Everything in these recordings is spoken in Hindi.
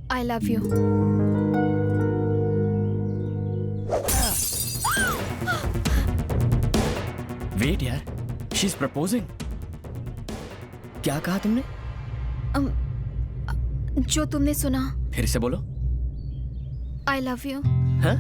I love you. वेट यार, शी इज प्रपोजिंग। क्या कहा तुमने? जो तुमने सुना। फिर से बोलो। I love you. हाँ?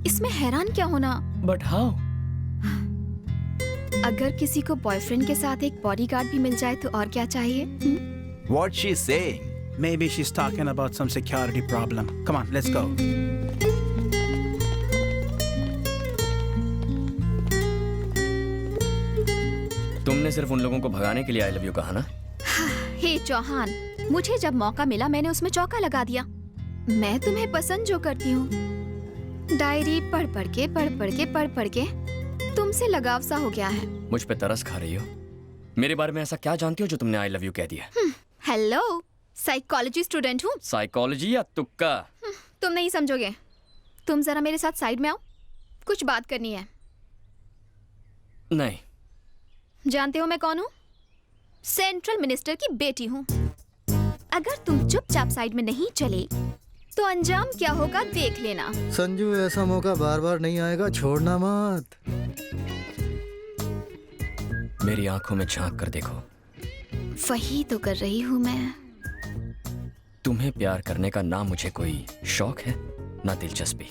इसमें हैरान क्या होना? But how? अगर किसी को बॉयफ्रेंड के साथ एक बॉडीगार्ड भी मिल जाए तो और क्या चाहिए? What's she saying? Maybe she's talking about some security problem. Come on, let's go. तुमने सिर्फ उन लोगों को भगाने के लिए आई लव यू कहा ना? हे चौहान, मुझे जब मौका मिला मैंने उसमें चौका लगा दिया। मैं तुम्हें पसंद जो करती हूँ, डायरी पढ़ पढ़ के तुमसे लगाव सा हो गया है। मुझ पे तरस खा रही हो? मेरे बारे में ऐसा क्या जानती हो जो तुमने आई लव यू कह दिया? हेलो, साइकोलॉजी स्टूडेंट हूँ। साइकोलॉजी या तुक्का? तुम नहीं समझोगे। तुम जरा मेरे साथ साइड में आओ, कुछ बात करनी है। नहीं। जानते हो मैं कौन हूँ? सेंट्रल मिनिस्टर की बेटी हूँ। अगर तुम चुपचाप साइड में नहीं चले तो अंजाम क्या होगा देख लेना। संजू, ऐसा मौका बार बार नहीं आएगा, छोड़ना मत। मेरी आंखों में झांक कर देखो। वही तो कर रही हूँ मैं। तुम्हें प्यार करने का ना मुझे कोई शौक है ना दिलचस्पी।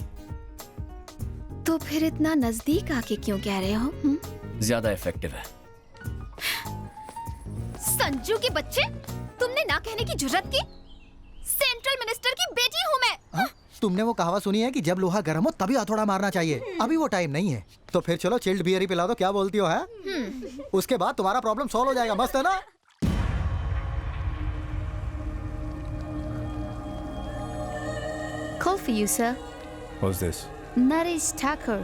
तो फिर इतना नजदीक आके क्यों कह रहे हो? ज्यादा इफेक्टिव है। संजू के बच्चे, तुमने ना कहने की जुर्रत की? सेंट्रल मिनिस्टर की बेटी हूँ मैं। हाँ? तुमने वो कहावत सुनी है कि जब लोहा गर्म हो तभी हथौड़ा मारना चाहिए? अभी वो टाइम नहीं है। तो फिर चलो चिल्ड बियर ही पिला दो, क्या बोलती हो? है उसके बाद तुम्हारा प्रॉब्लम सॉल्व हो जाएगा। मस्त है ना? Call for you, sir. Who's this? Naresh Thakur.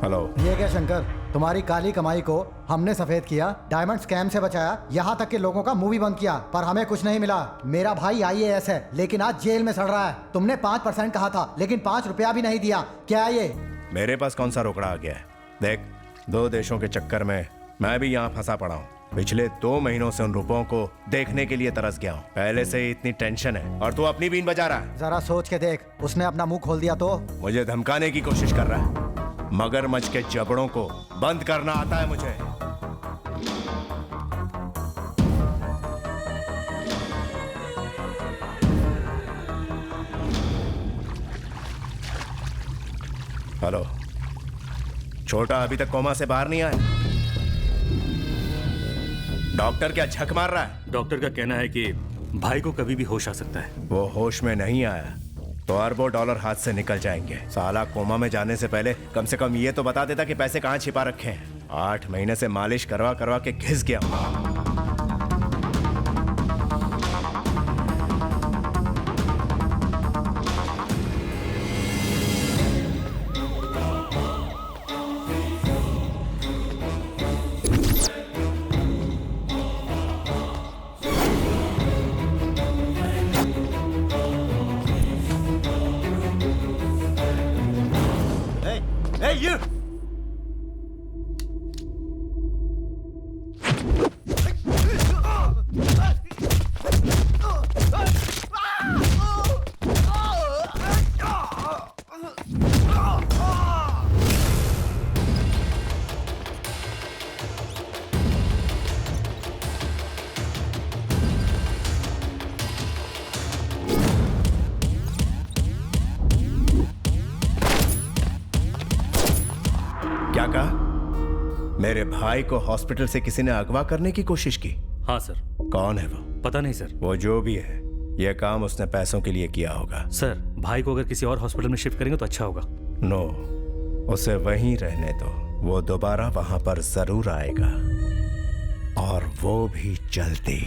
Hello. ये क्या शंकर, तुम्हारी काली कमाई को हमने सफेद किया, डायमंड स्कैम से बचाया, यहाँ तक कि लोगों का मुंह भी बंद किया, पर हमें कुछ नहीं मिला। मेरा भाई IAS है लेकिन आज जेल में सड़ रहा है। तुमने 5% कहा था लेकिन 5 रुपया भी नहीं दिया। क्या है ये? मेरे पास कौन सा रोकड़ा आ गया है? देख, 2 देशों के चक्कर में मैं भी यहाँ फंसा पड़ा हूँ। पिछले 2 महीनों से उन रुपयों को देखने के लिए तरस गया हूँ। पहले से ही इतनी टेंशन है और तू अपनी बीन बजा रहा है। जरा सोच के देख, उसने अपना मुंह खोल दिया तो? मुझे धमकाने की कोशिश कर रहा है। मगरमच्छ के जबड़ों को बंद करना आता है मुझे। हेलो, छोटा अभी तक कोमा से बाहर नहीं आया? डॉक्टर क्या झक मार रहा है? डॉक्टर का कहना है कि भाई को कभी भी होश आ सकता है। वो होश में नहीं आया तो अरबों डॉलर हाथ से निकल जाएंगे। साला कोमा में जाने से पहले कम से कम ये तो बता देता कि पैसे कहाँ छिपा रखे हैं। 8 महीने से मालिश करवा करवा के घिस गया हूँ। Hey, you! क्या कहा? मेरे भाई को हॉस्पिटल से किसी ने अगवा करने की कोशिश की? हाँ सर। कौन है वो? पता नहीं सर। वो जो भी है, यह काम उसने पैसों के लिए किया होगा। सर, भाई को अगर किसी और हॉस्पिटल में शिफ्ट करेंगे तो अच्छा होगा। नो, उसे वहीं रहने दो। वो दोबारा वहां पर जरूर आएगा और वो भी जल्दी।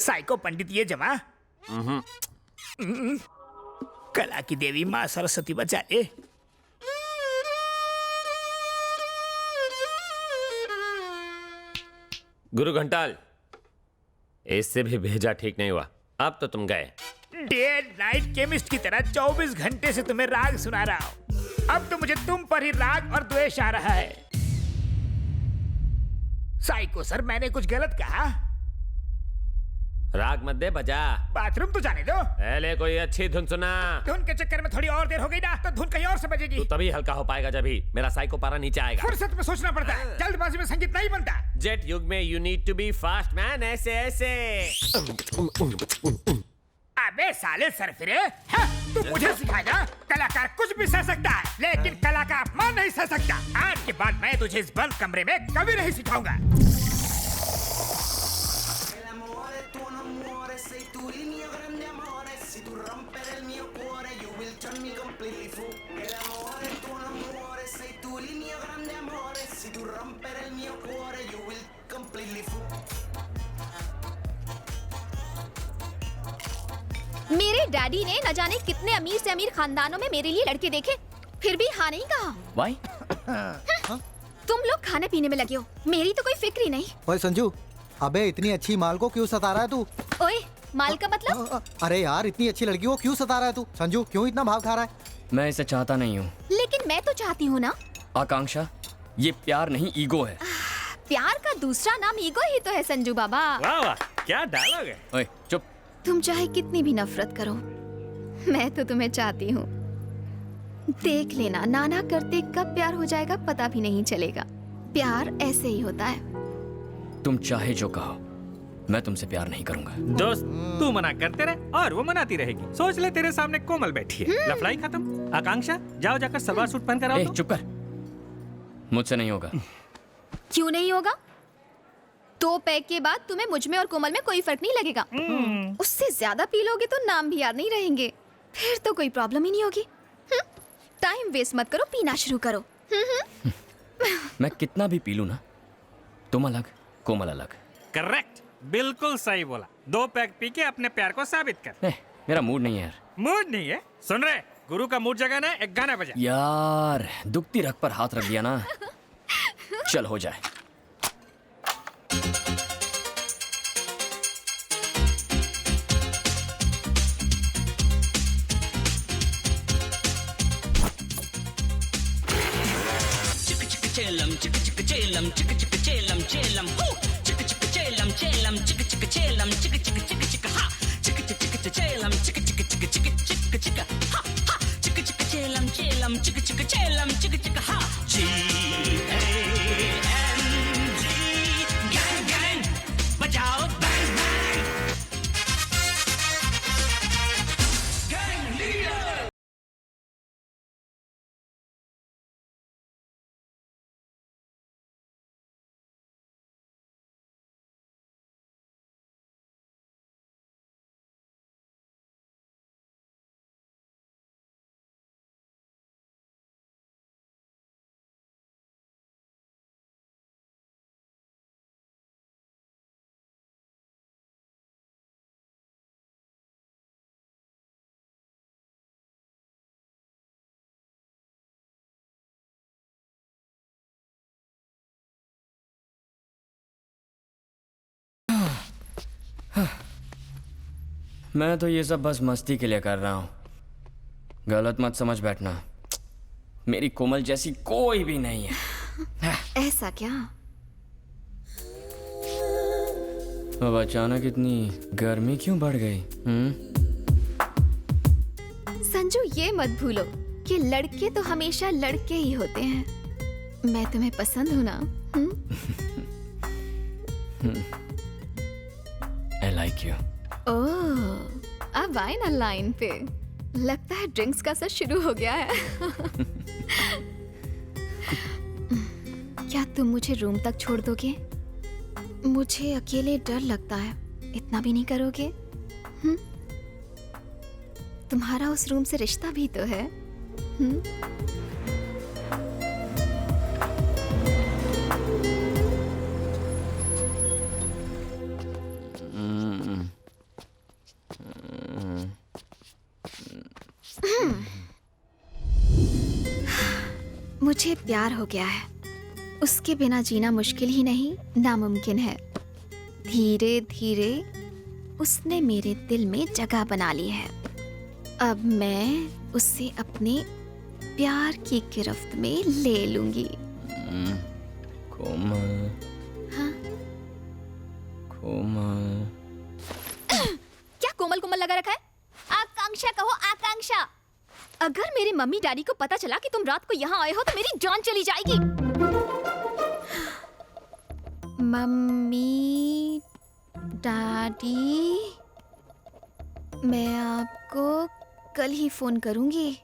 साइको पंडित ये जमा। कला की देवी माँ सरस्वती बचा ले। गुरु घंटाल, इससे भी भेजा ठीक नहीं हुआ। अब तो तुम गए। डे नाइट केमिस्ट की तरह 24 घंटे से तुम्हें राग सुना रहा हूँ। अब तो मुझे तुम पर ही राग और द्वेष आ रहा है। साइको सर, मैंने कुछ गलत कहा? राग मत दे, बजा। बाथरूम तो जाने दो। पहले कोई अच्छी धुन सुना। धुन के चक्कर में थोड़ी और देर हो गई ना, तो धुन कहीं और से बजेगी। तू तभी हल्का हो पाएगा जब ही मेरा साइको पारा नीचे आएगा। फुर्सत में सोचना पड़ता है, जल्दबाजी में संगीत नहीं बनता। जेट युग में you need to be fast man, ऐसे ऐसे। अबे साले सरफिरे, हाँ, तू मुझे सिखाएगा? कलाकार कुछ भी सह सकता है, लेकिन कला का अपमान नहीं सह सकता। आज के बाद मैं तुझे इस बंद कमरे में कभी नहीं सिखाऊंगा। मेरे डैडी ने न जाने कितने अमीर से अमीर खानदानों में मेरे लिए लड़के देखे, फिर भी हाँ नहीं कहा। वाई? तुम लोग खाने पीने में लगे हो, मेरी तो कोई फिक्र ही नहीं। ओए संजू, अबे इतनी अच्छी माल को क्यों सता रहा है तू? ओए, माल का मतलब? अरे यार, इतनी अच्छी लड़की को क्यों सता रहा है तू? संजू, क्यों इतना भाव खा रहा है? मैं इसे चाहता नहीं हूँ। लेकिन मैं तो चाहती हूँ ना। आकांक्षा, ये प्यार नहीं, ईगो है। प्यार का दूसरा नाम ईगो ही तो है संजू बाबा। वाह वाह, क्या डायलॉग है। ओए चुप। तुम चाहे कितनी भी नफरत करो, मैं तो तुम्हें चाहती हूँ। देख लेना, नाना करते कब प्यार हो जाएगा पता भी नहीं चलेगा। प्यार ऐसे ही होता है। तुम चाहे जो कहो, मैं तुमसे प्यार नहीं करूंगा। दोस्त, तू मना करते रहे और वो मनाती रहेगी। सोच ले, तेरे सामने कोमल बैठी है। लफड़ाई खत्म। आकांक्षा, जाओ जाकर सलवार सूट पहन कर आओ। चुप कर, मुझसे नहीं होगा। क्यों नहीं होगा? 2 पैक के बाद तुम्हें मुझ में और कोमल में कोई फर्क नहीं लगेगा। उससे ज्यादा पी लोगे तो नाम भी याद नहीं रहेंगे, फिर तो कोई प्रॉब्लम ही नहीं होगी। टाइम वेस्ट मत करो, पीना शुरू करो। मैं कितना भी पी लूं ना, तुम अलग, कोमल अलग। करेक्ट, बिल्कुल सही बोला। 2 पैक पी के अपने प्यार को साबित कर। मेरा मूड नहीं है यार। मूड नहीं है? सुन रहे, गुरु का मूड जगाना, एक गाना बजा। यार, दुखती रग पर हाथ रख दिया ना। चल हो जाए। चेलम चिक चिक चेलम चिक चिक चेलम चेलम हो चिक चिक चेलम चेलम चिक चिक चेलम चिक चिक चिक चिक हा चिक चिक चिक चेलम चिक चिक चिक चिक चिक चिक हा हा चिक चिक चेलम चेलम चिक चिक चेलम चिक चिक हा GANG गैंग गैंग बजाओ बैंग बैंग गैंग लीडर। मैं तो ये सब बस मस्ती के लिए कर रहा हूँ, गलत मत समझ बैठना। मेरी कोमल जैसी कोई भी नहीं है। ऐसा क्या? अब अचानक इतनी गर्मी क्यों बढ़ गई? संजू, ये मत भूलो कि लड़के तो हमेशा लड़के ही होते हैं। मैं तुम्हें पसंद हूँ ना? I like you. ओह, अब आए ना लाइन पे। लगता है ड्रिंक्स का सच शुरू हो गया है। क्या तुम मुझे रूम तक छोड़ दोगे? मुझे अकेले डर लगता है, इतना भी नहीं करोगे? तुम्हारा उस रूम से रिश्ता भी तो है। मुझे प्यार हो गया है, उसके बिना जीना मुश्किल ही नहीं, नामुमकिन है। धीरे धीरे उसने मेरे दिल में जगह बना ली है। अब मैं उससे अपने प्यार की गिरफ्त में ले लूंगी। कोमल। हाँ? कोमल। क्या कोमल कोमल लगा रखा है? आकांक्षा कहो आकांक्षा। अगर मेरे मम्मी डैडी को पता चला कि तुम रात को यहाँ आए हो तो मेरी जान चली जाएगी। मम्मी डैडी, मैं आपको कल ही फोन करूंगी।